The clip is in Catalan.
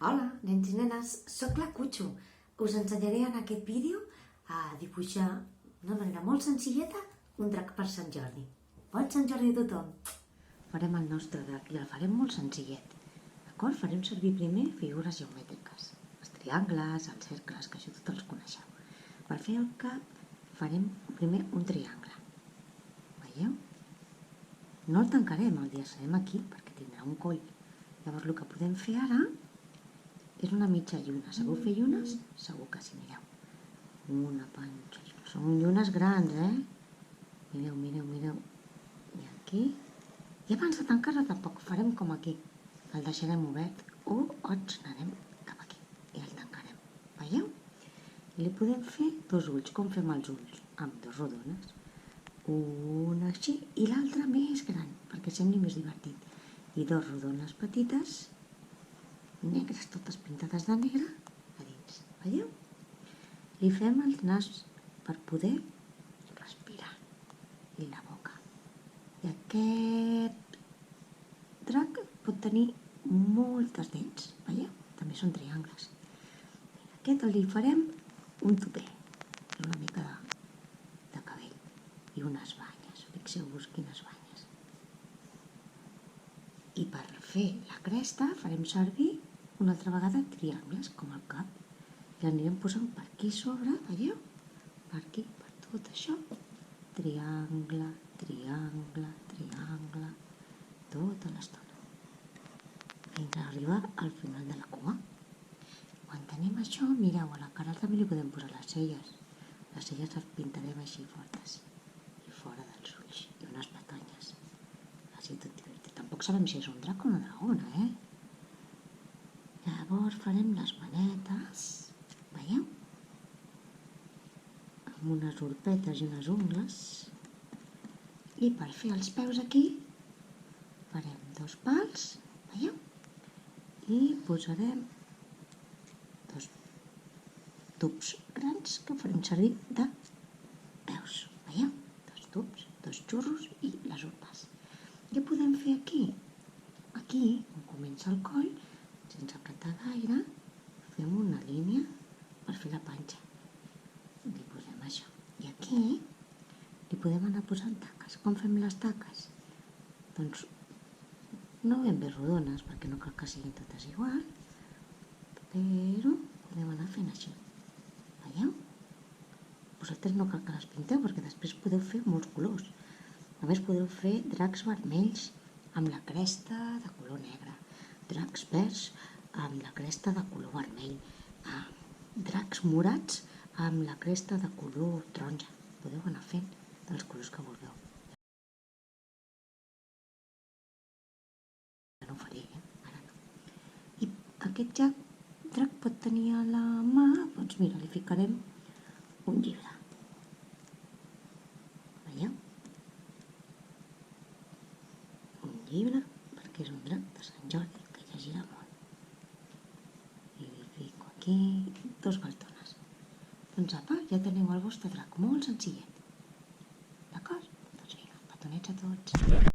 Hola, nens i nenes, soc la Cutxo. Us ensenyaré en aquest vídeo a dibuixar d'una manera molt senzilleta un drac per Sant Jordi. Bon Sant Jordi a tothom! Farem el nostre drac i el farem molt senzillet. D'acord? Farem servir primer figures geomètriques. Els triangles, els cercles, que això tots els coneixeu. Per fer el cap farem primer un triangle. Veieu? No el tancarem, el llaçarem aquí perquè tindrà un coll. Llavors el que podem fer ara és una mitja lluna. Sabeu fer llunes? Segur que sí, mireu. Una panxa. Són llunes grans, Mireu, mireu, mireu. I aquí. I abans de tancar-la tampoc farem com aquí. El deixarem obert o ens n'anem cap aquí i el tancarem. Veieu? I li podem fer dos ulls. Com fem els ulls? Amb dos rodones. Una així i l'altra més gran, perquè sembli més divertit. I dos rodones petites, negres, totes pintades de negre, a dins. Veieu? Li fem el nas per poder respirar. I la boca. I aquest drac pot tenir moltes dents. Veieu? També són triangles. Aquest li farem un tupè. Una mica de cabell. I unes banyes. Fixeu-vos quines banyes. I per fer la cresta farem servir una altra vegada triangles, com el cap. I l'anirem posant per aquí sobre, veieu? Per aquí, per tot això. Triangle, triangle, triangle, tota l'estona. Fins a arribar al final de la cua. Quan tenim això, mireu, a la cara també li podem posar les celles. Les celles les pintarem així fortes. I fora dels ulls. I unes pestanyes. Així tot divertit. Tampoc sabem si és un drac o una dragona, Llavors farem les manetes, veieu? Amb unes urpetes i unes ungles. I per fer els peus aquí farem dos pals, veieu? I posarem dos tubs grans que farem servir de peus, veieu? Dos tubs, dos xurros i les urpes. Què podem fer aquí? Aquí, on comença el coll, sense apretar gaire, fem una línia per fer la panxa. Li posem això. I aquí li podem anar posant taques. Com fem les taques? Doncs no ben bé rodones, perquè no cal que siguin totes igual, però podem anar fent així. Veieu? Vosaltres no cal que les pinteu, perquè després podeu fer molts colors. A més, podeu fer dracs vermells amb la cresta de color negre, dracs verds amb la cresta de color vermell, dracs morats amb la cresta de color taronja. Podeu anar fent dels colors que vulgueu. No ho faré, ara no. I aquest drac pot tenir a la mà, doncs mira, li ficarem un llibre. Veieu? Un llibre, perquè és un drac de Sant Jordi, que llegirà molt. I li fico aquí dos galtones. Doncs apa, ja teniu el vostre drac molt senzillet. D'acord? Doncs vinga, petonets a tots.